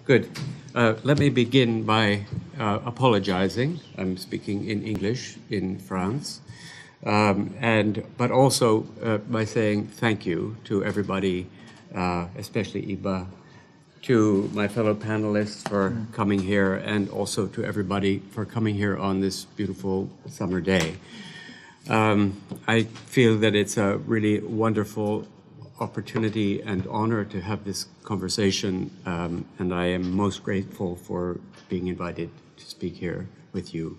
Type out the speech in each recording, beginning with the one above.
Good. Let me begin by apologizing. I'm speaking in English in France, but also by saying thank you to everybody, especially Iba, to my fellow panelists for coming here, and also to everybody for coming here on this beautiful summer day. I feel that it's a really wonderful opportunity and honor to have this conversation, and I am most grateful for being invited to speak here with you.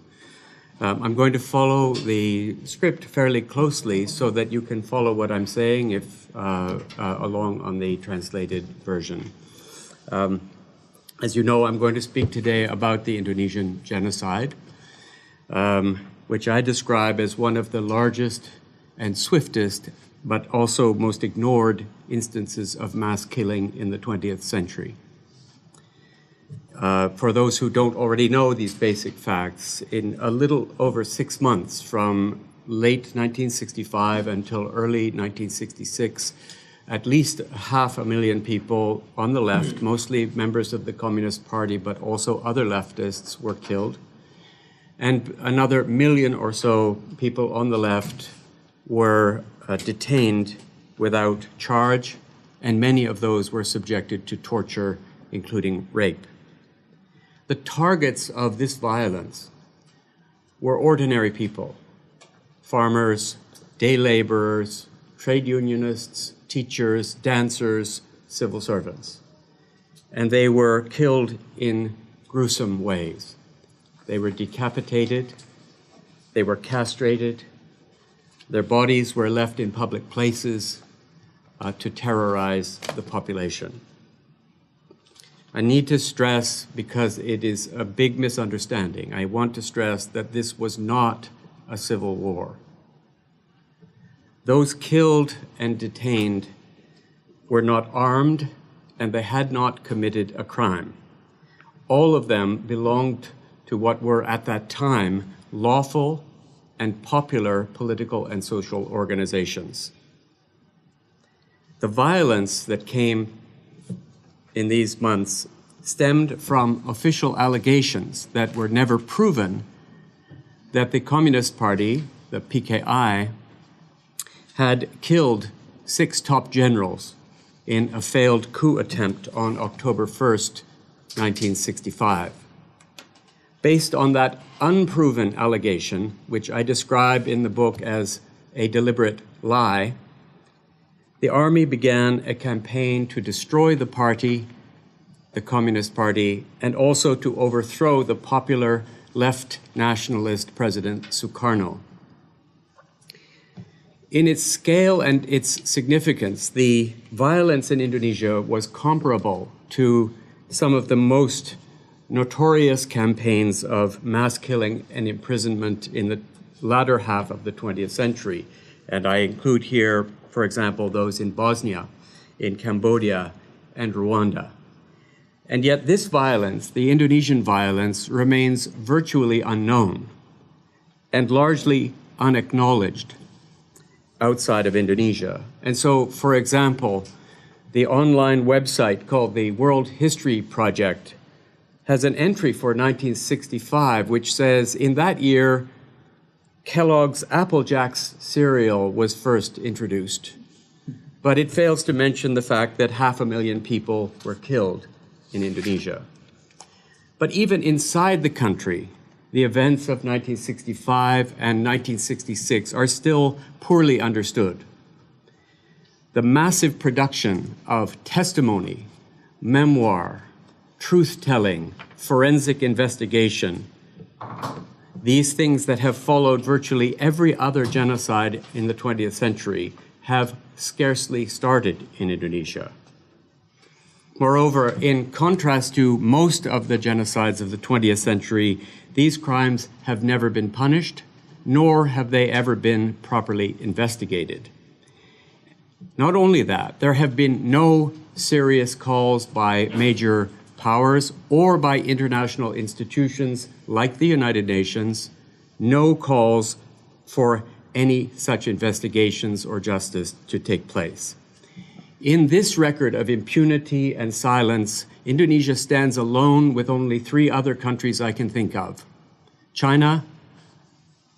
I'm going to follow the script fairly closely so that you can follow what I'm saying along on the translated version. As you know, I'm going to speak today about the Indonesian genocide, which I describe as one of the largest and swiftest but also most ignored instances of mass killing in the 20th century. For those who don't already know these basic facts, in a little over 6 months from late 1965 until early 1966, at least 500,000 people on the left, mostly members of the Communist Party, but also other leftists, were killed. And another 1 million or so people on the left were detained without charge, and many of those were subjected to torture, including rape. The targets of this violence were ordinary people: farmers, day laborers, trade unionists, teachers, dancers, civil servants. And they were killed in gruesome ways. They were decapitated, they were castrated, their bodies were left in public places to terrorize the population. I need to stress, because it is a big misunderstanding, I want to stress that this was not a civil war. Those killed and detained were not armed, and they had not committed a crime. All of them belonged to what were at that time lawful and popular political and social organizations. The violence that came in these months stemmed from official allegations that were never proven that the Communist Party, the PKI, had killed 6 top generals in a failed coup attempt on October 1st, 1965. Based on that unproven allegation, which I describe in the book as a deliberate lie, the army began a campaign to destroy the party, the Communist Party, and also to overthrow the popular left nationalist President Sukarno. In its scale and its significance, the violence in Indonesia was comparable to some of the most notorious campaigns of mass killing and imprisonment in the latter half of the 20th century. And I include here, for example, those in Bosnia, in Cambodia, and Rwanda. And yet this violence, the Indonesian violence, remains virtually unknown and largely unacknowledged outside of Indonesia. And so, for example, the online website called the World History Project has an entry for 1965, which says, in that year, Kellogg's Apple Jacks cereal was first introduced. But it fails to mention the fact that 500,000 people were killed in Indonesia. But even inside the country, the events of 1965 and 1966 are still poorly understood. The massive production of testimony, memoir, truth-telling, forensic investigation, these things that have followed virtually every other genocide in the 20th century, have scarcely started in Indonesia. Moreover, in contrast to most of the genocides of the 20th century, these crimes have never been punished, nor have they ever been properly investigated. Not only that, there have been no serious calls by major powers or by international institutions like the United Nations, no calls for any such investigations or justice to take place. In this record of impunity and silence, Indonesia stands alone with only 3 other countries I can think of: China,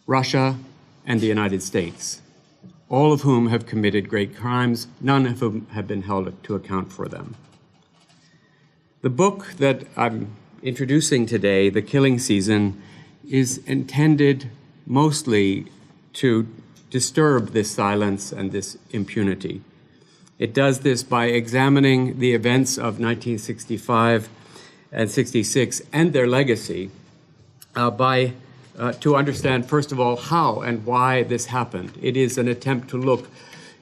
Russia, and the United States, all of whom have committed great crimes, none of whom have been held to account for them. The book that I'm introducing today, The Killing Season, is intended mostly to disturb this silence and this impunity. It does this by examining the events of 1965 and 66 and their legacy to understand, first of all, how and why this happened. It is an attempt to look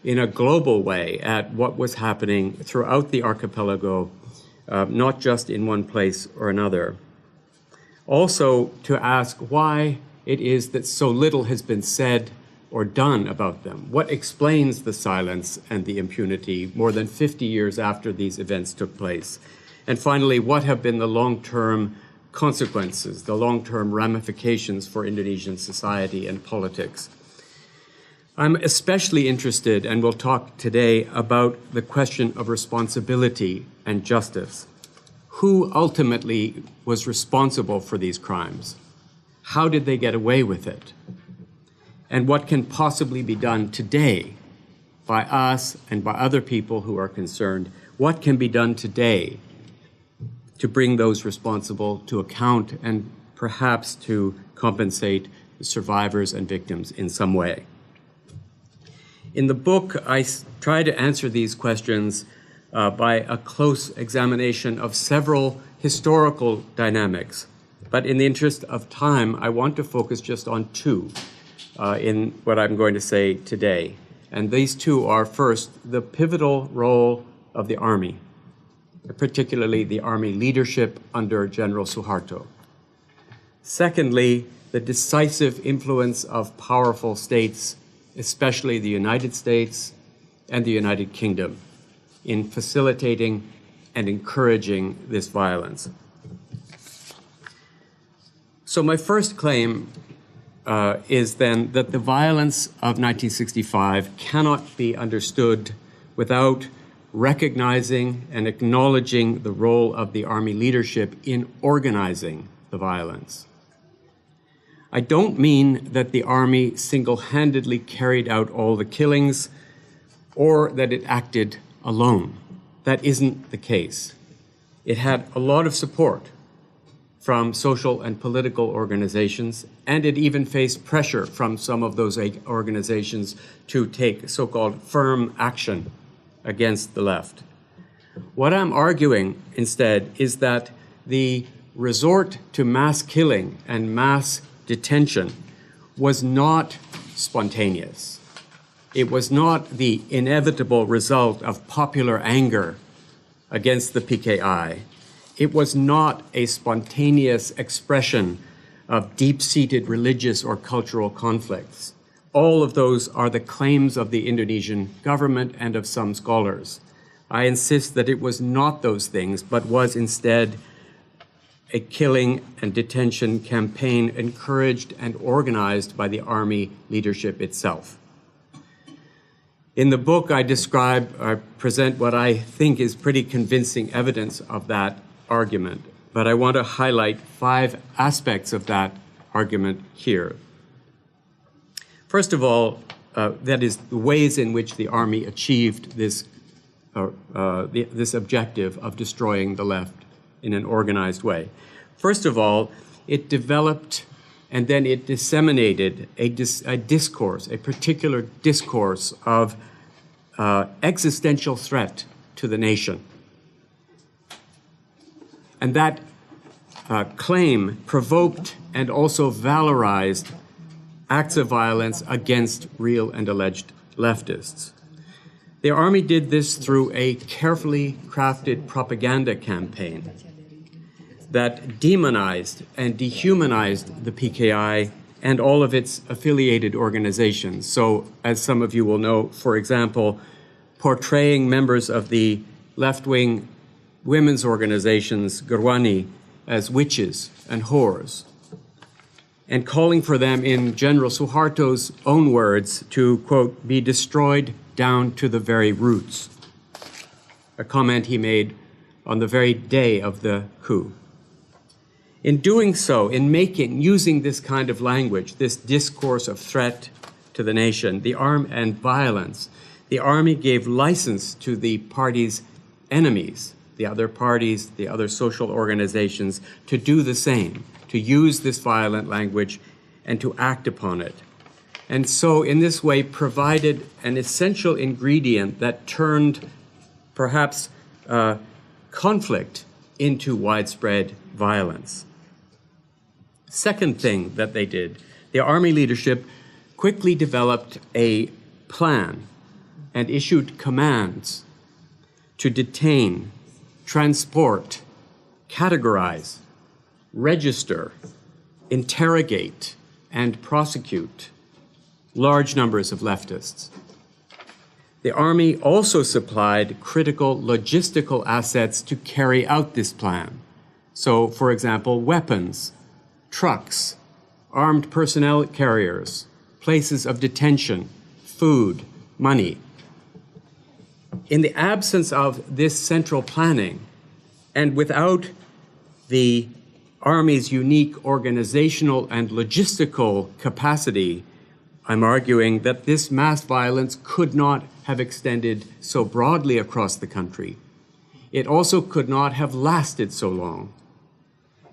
in a global way at what was happening throughout the archipelago, not just in one place or another. Also to ask why it is that so little has been said or done about them. What explains the silence and the impunity more than 50 years after these events took place? And finally, what have been the long-term consequences, the long-term ramifications for Indonesian society and politics? I'm especially interested, and we'll talk today about the question of responsibility and justice. Who ultimately was responsible for these crimes? How did they get away with it? And what can possibly be done today by us and by other people who are concerned? What can be done today to bring those responsible to account and perhaps to compensate the survivors and victims in some way? In the book, I try to answer these questions by a close examination of several historical dynamics. But in the interest of time, I want to focus just on 2 in what I'm going to say today. And these 2 are, first, the pivotal role of the army, particularly the army leadership under General Suharto. Secondly, the decisive influence of powerful states, especially the United States and the United Kingdom, in facilitating and encouraging this violence. So my first claim is then that the violence of 1965 cannot be understood without recognizing and acknowledging the role of the army leadership in organizing the violence. I don't mean that the army single-handedly carried out all the killings or that it acted alone. That isn't the case. It had a lot of support from social and political organizations, and it even faced pressure from some of those organizations to take so-called firm action against the left. What I'm arguing instead is that the resort to mass killing and mass detention was not spontaneous. It was not the inevitable result of popular anger against the PKI. It was not a spontaneous expression of deep-seated religious or cultural conflicts. All of those are the claims of the Indonesian government and of some scholars. I insist that it was not those things, but was instead a killing and detention campaign encouraged and organized by the army leadership itself. In the book, I present what I think is pretty convincing evidence of that argument, but I want to highlight 5 aspects of that argument here. First of all, that is the ways in which the army achieved this objective of destroying the left in an organized way. First of all, it developed and then it disseminated a discourse, a particular discourse of existential threat to the nation. And that claim provoked and also valorized acts of violence against real and alleged leftists. The army did this through a carefully crafted propaganda campaign that demonized and dehumanized the PKI and all of its affiliated organizations. So, as some of you will know, for example, portraying members of the left-wing women's organizations, Gerwani, as witches and whores, and calling for them, in General Suharto's own words, to, quote, be destroyed down to the very roots. a comment he made on the very day of the coup. In doing so, in using this kind of language, this discourse of threat to the nation, and violence, the army gave license to the party's enemies, the other parties, the other social organizations, to do the same, to use this violent language and to act upon it. And so in this way provided an essential ingredient that turned perhaps conflict into widespread violence. Second thing that they did, the army leadership quickly developed a plan and issued commands to detain, transport, categorize, register, interrogate, and prosecute large numbers of leftists. The army also supplied critical logistical assets to carry out this plan. So, for example, weapons, trucks, armed personnel carriers, places of detention, food, money. In the absence of this central planning, and without the Army's unique organizational and logistical capacity, I'm arguing that this mass violence could not have extended so broadly across the country. It also could not have lasted so long.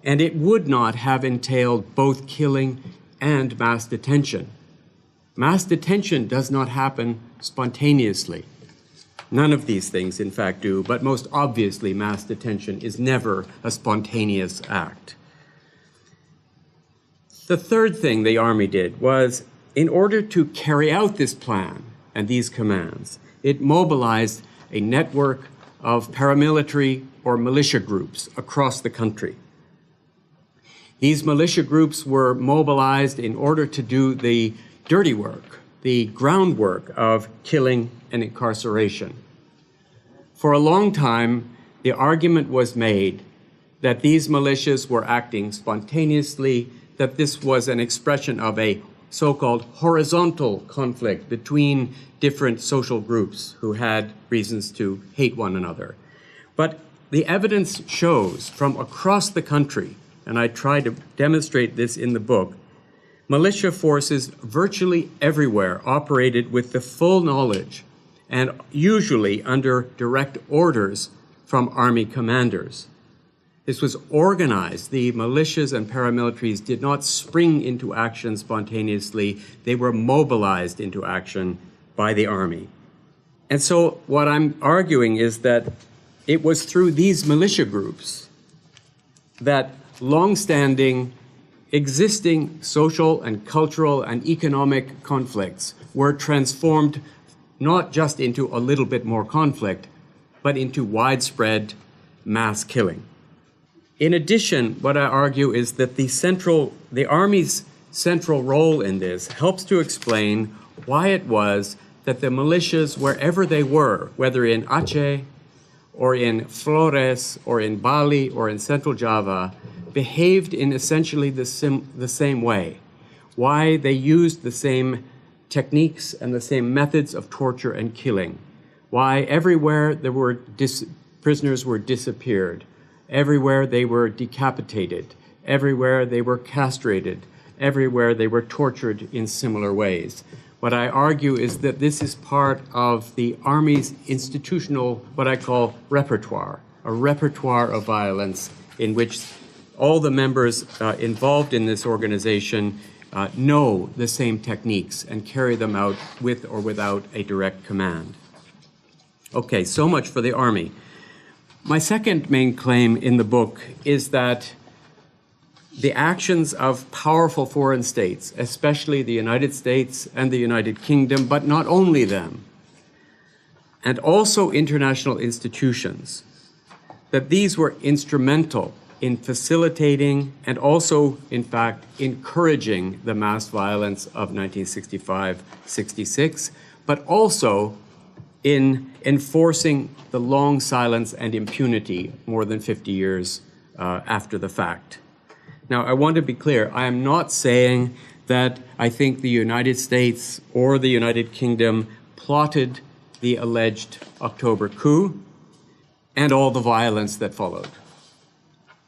And it would not have entailed both killing and mass detention. Mass detention does not happen spontaneously. None of these things, in fact, do, but most obviously, mass detention is never a spontaneous act. The third thing the Army did was, in order to carry out this plan and these commands, it mobilized a network of paramilitary or militia groups across the country. These militia groups were mobilized in order to do the dirty work, the groundwork of killing and incarceration. For a long time, the argument was made that these militias were acting spontaneously, that this was an expression of a so-called horizontal conflict between different social groups who had reasons to hate one another. But the evidence shows from across the country, and I try to demonstrate this in the book, militia forces virtually everywhere operated with the full knowledge and usually under direct orders from Army commanders. This was organized. The militias and paramilitaries did not spring into action spontaneously. They were mobilized into action by the Army. And so what I'm arguing is that it was through these militia groups that long-standing, existing social and cultural and economic conflicts were transformed not just into a little bit more conflict, but into widespread mass killing. In addition, what I argue is that the Army's central role in this helps to explain why it was that the militias, wherever they were, whether in Aceh or in Flores or in Bali or in Central Java, behaved in essentially the same way, why they used the same techniques and the same methods of torture and killing, why everywhere there were prisoners were disappeared, everywhere they were decapitated, everywhere they were castrated, everywhere they were tortured in similar ways. What I argue is that this is part of the Army's institutional, what I call repertoire, a repertoire of violence in which all the members involved in this organization know the same techniques and carry them out with or without a direct command. Okay, so much for the Army. My second main claim in the book is that the actions of powerful foreign states, especially the United States and the United Kingdom, but not only them, and also international institutions, that these were instrumental in facilitating and also, in fact, encouraging the mass violence of 1965-66, but also in enforcing the long silence and impunity more than 50 years after the fact. Now, I want to be clear, I am not saying that I think the United States or the United Kingdom plotted the alleged October coup. and all the violence that followed.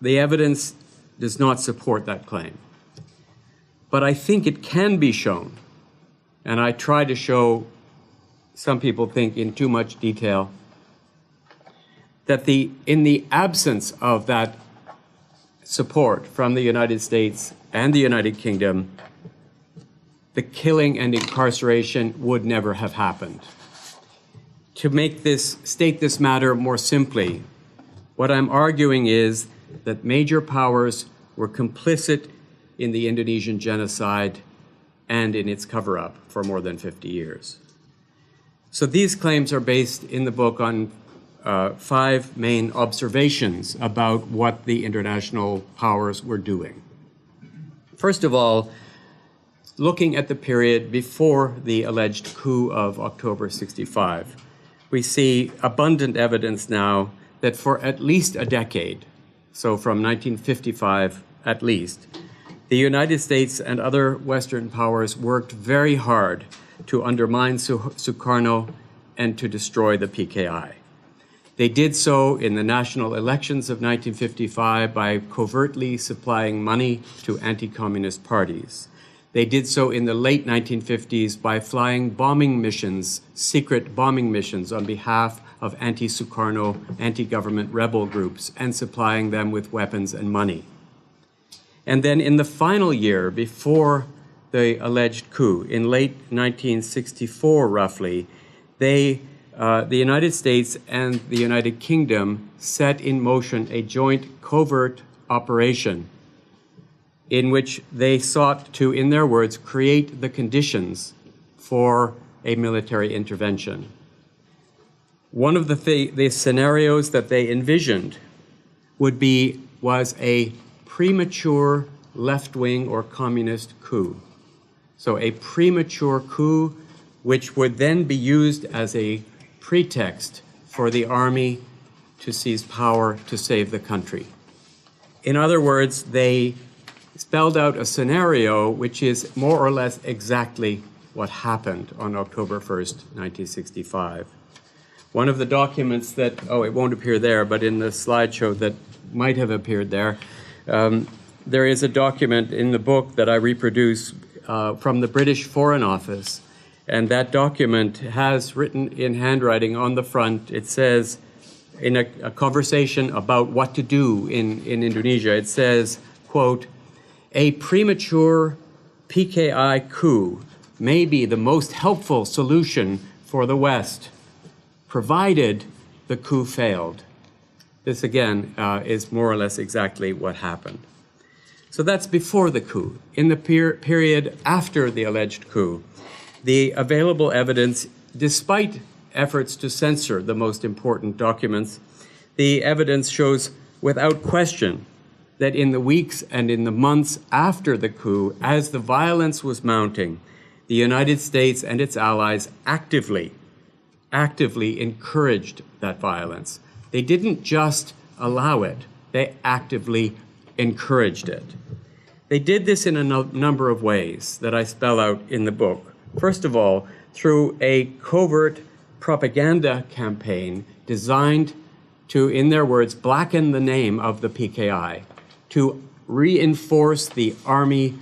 The evidence does not support that claim. But I think it can be shown, and I try to show, some people think in too much detail, that in the absence of that support from the United States and the United Kingdom, the killing and incarceration would never have happened. To state this matter more simply, what I'm arguing is that major powers were complicit in the Indonesian genocide and in its cover-up for more than 50 years. So these claims are based in the book on 5 main observations about what the international powers were doing. First of all, looking at the period before the alleged coup of October 65, we see abundant evidence now that for at least a decade, so from 1955 at least, the United States and other Western powers worked very hard to undermine Sukarno and to destroy the PKI. They did so in the national elections of 1955 by covertly supplying money to anti-communist parties. They did so in the late 1950s by flying bombing missions, secret bombing missions on behalf of anti-Sukarno, anti-government rebel groups, and supplying them with weapons and money. And then in the final year before the alleged coup, in late 1964 roughly, the United States and the United Kingdom set in motion a joint covert operation in which they sought to, in their words, create the conditions for a military intervention. One of the scenarios that they envisioned was a premature left-wing or communist coup. So a premature coup which would then be used as a pretext for the army to seize power to save the country. In other words, they spelled out a scenario which is more or less exactly what happened on October 1st, 1965. One of the documents that, it won't appear there, but in the slideshow that might have appeared there, there is a document in the book that I reproduce from the British Foreign Office. And that document has written in handwriting on the front, it says, in a conversation about what to do in Indonesia, it says, quote, "A premature PKI coup may be the most helpful solution for the West, provided the coup failed." This, again, is more or less exactly what happened. So that's before the coup. In the period after the alleged coup, the available evidence, despite efforts to censor the most important documents, the evidence shows without question that in the weeks and in the months after the coup, as the violence was mounting, the United States and its allies actively encouraged that violence. They didn't just allow it, they actively encouraged it. They did this in a number of ways that I spell out in the book. First of all, through a covert propaganda campaign designed to, in their words, blacken the name of the PKI, to reinforce the army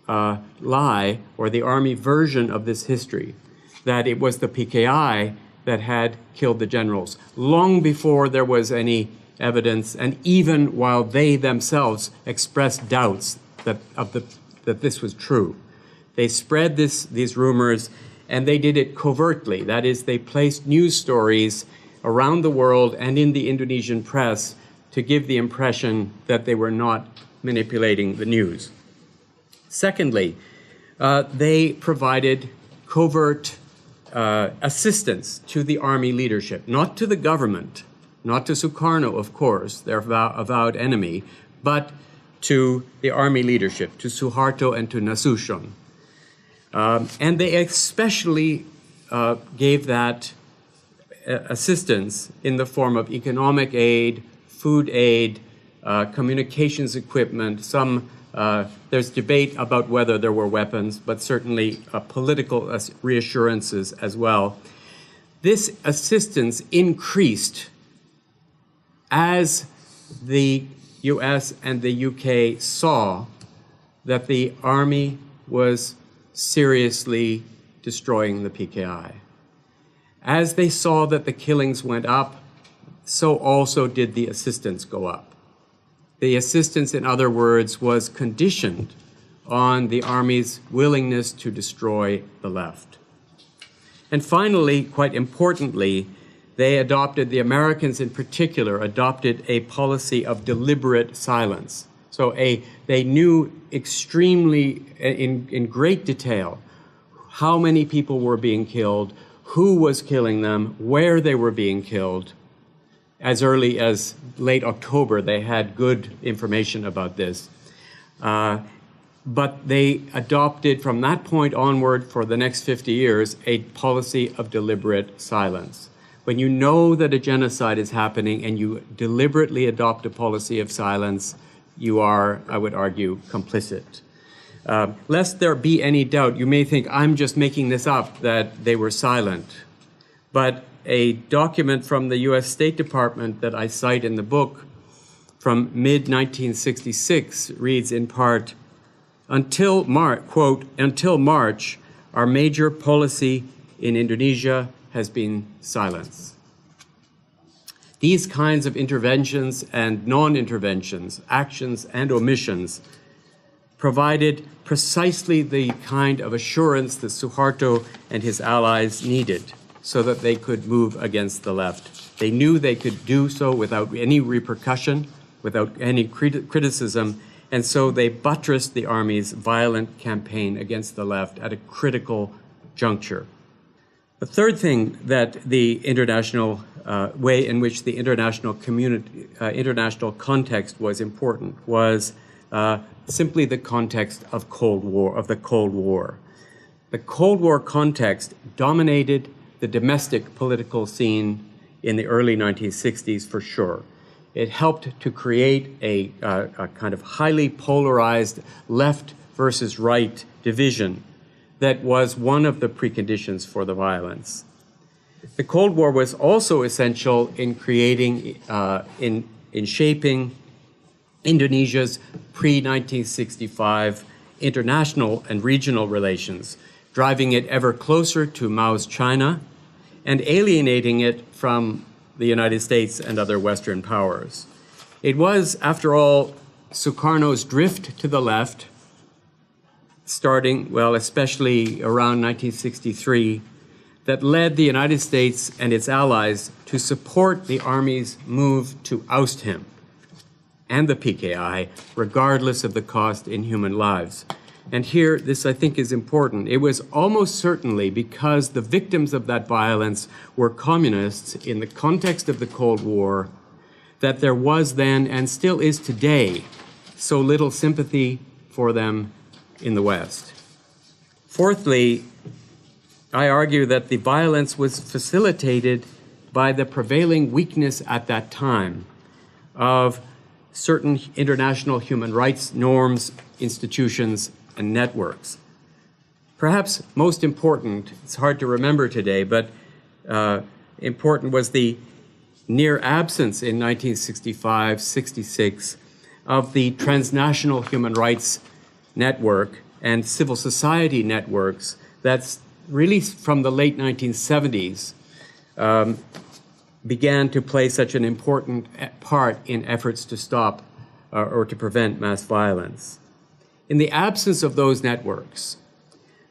lie or the army version of this history, that it was the PKI that had killed the generals, long before there was any evidence, and even while they themselves expressed doubts that this was true. They spread these rumors, and they did it covertly. That is, they placed news stories around the world and in the Indonesian press to give the impression that they were not manipulating the news. Secondly, they provided covert assistance to the army leadership, not to the government, not to Sukarno, of course, their avowed enemy, but to the army leadership, to Suharto and to Nasution. And they especially gave that assistance in the form of economic aid, food aid, communications equipment. There's debate about whether there were weapons, but certainly political reassurances as well. This assistance increased as the US and the UK saw that the army was seriously destroying the PKI. As they saw that the killings went up, so also did the assistance go up. The assistance, in other words, was conditioned on the army's willingness to destroy the left. And finally, quite importantly, they adopted, the Americans in particular, adopted a policy of deliberate silence. So they knew extremely, in great detail, how many people were being killed, who was killing them, where they were being killed. As early as late October, they had good information about this. But they adopted, from that point onward, for the next 50 years, a policy of deliberate silence. When you know that a genocide is happening and you deliberately adopt a policy of silence, you are, I would argue, complicit. Lest there be any doubt, you may think I'm just making this up, that they were silent. But a document from the US State Department that I cite in the book from mid-1966 reads in part, until March, our major policy in Indonesia has been silence. These kinds of interventions and non-interventions, actions and omissions, provided precisely the kind of assurance that Suharto and his allies needed so that they could move against the left. They knew they could do so without any repercussion, without any criticism, and so they buttressed the army's violent campaign against the left at a critical juncture. The third thing that the international way in which the international community, international context was important was simply the context of the Cold War. The Cold War context dominated the domestic political scene in the early 1960s for sure. It helped to create a kind of highly polarized left versus right division that was one of the preconditions for the violence. The Cold War was also essential in creating, in shaping Indonesia's pre-1965 international and regional relations, driving it ever closer to Mao's China and alienating it from the United States and other Western powers. It was, after all, Sukarno's drift to the left, starting, well, especially around 1963, that led the United States and its allies to support the army's move to oust him and the PKI, regardless of the cost in human lives. And here, this I think is important. It was almost certainly because the victims of that violence were communists in the context of the Cold War that there was then, and still is today, so little sympathy for them in the West. Fourthly, I argue that the violence was facilitated by the prevailing weakness at that time of certain international human rights norms, institutions, and networks. Perhaps most important, it's hard to remember today, but important was the near absence in 1965-66 of the transnational human rights network and civil society networks that's really from the late 1970s began to play such an important part in efforts to stop or to prevent mass violence. In the absence of those networks,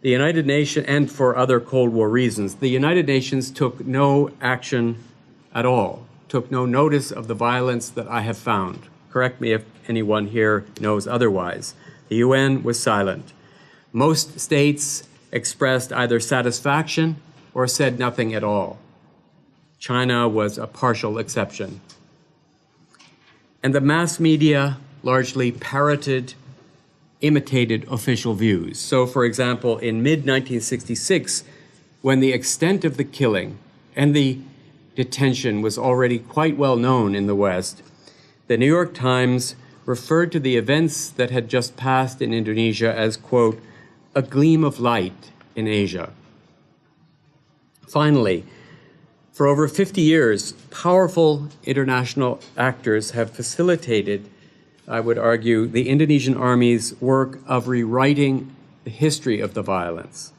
the United Nations, and for other Cold War reasons, the United Nations took no action at all, took no notice of the violence that I have found. Correct me if anyone here knows otherwise. The UN was silent. Most states expressed either satisfaction or said nothing at all. China was a partial exception. And the mass media largely parroted, imitated official views. So, for example, in mid-1966, when the extent of the killing and the detention was already quite well known in the West, the New York Times referred to the events that had just passed in Indonesia as, quote, a gleam of light in Asia. Finally, For over 50 years, powerful international actors have facilitated, I would argue, the Indonesian Army's work of rewriting the history of the violence.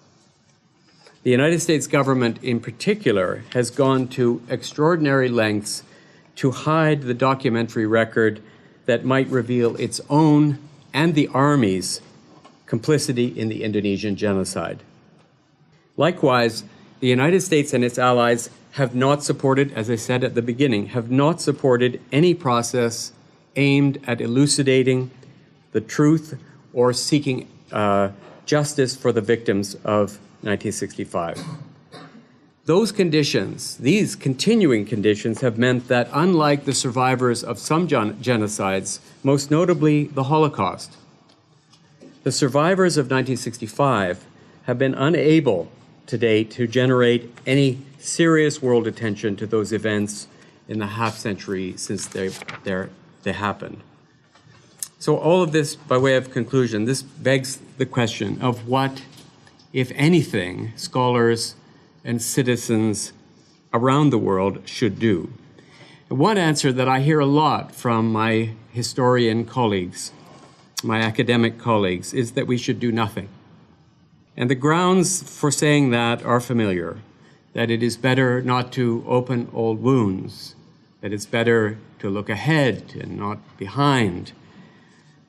The United States government in particular has gone to extraordinary lengths to hide the documentary record that might reveal its own and the Army's complicity in the Indonesian genocide. Likewise, the United States and its allies have not supported, as I said at the beginning, have not supported any process aimed at elucidating the truth or seeking justice for the victims of 1965. Those conditions, these continuing conditions, have meant that unlike the survivors of some genocides, most notably the Holocaust, the survivors of 1965 have been unable to date to generate any serious world attention to those events in the half-century since they happened. So all of this, by way of conclusion, this begs the question of what, if anything, scholars and citizens around the world should do. One answer that I hear a lot from my historian colleagues, my academic colleagues, is that we should do nothing. And the grounds for saying that are familiar, that it is better not to open old wounds, that it's better to look ahead and not behind,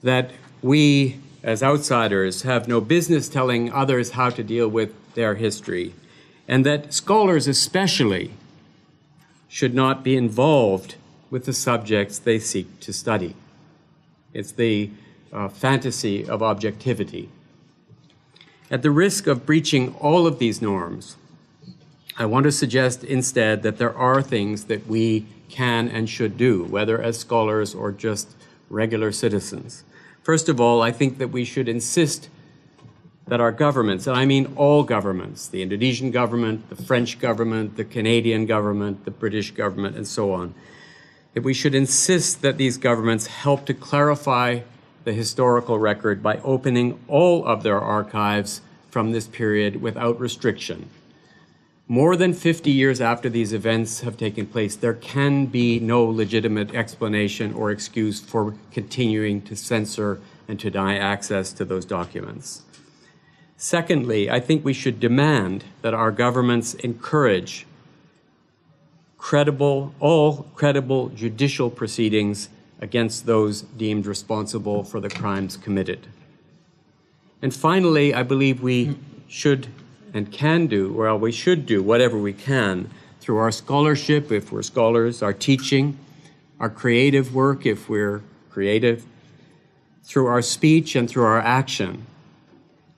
that we, as outsiders, have no business telling others how to deal with their history, and that scholars especially should not be involved with the subjects they seek to study. It's the fantasy of objectivity. At the risk of breaching all of these norms, I want to suggest instead that there are things that we can and should do, whether as scholars or just regular citizens. First of all, I think that we should insist that our governments, and I mean all governments, the Indonesian government, the French government, the Canadian government, the British government, and so on, that we should insist that these governments help to clarify the historical record by opening all of their archives from this period without restriction. More than 50 years after these events have taken place, there can be no legitimate explanation or excuse for continuing to censor and to deny access to those documents. Secondly, I think we should demand that our governments encourage all credible judicial proceedings against those deemed responsible for the crimes committed. And finally, I believe we should and can do, well, we should do whatever we can through our scholarship, if we're scholars, our teaching, our creative work, if we're creative, through our speech and through our action,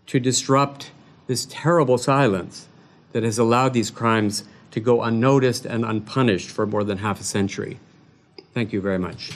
to disrupt this terrible silence that has allowed these crimes to go unnoticed and unpunished for more than half a century. Thank you very much.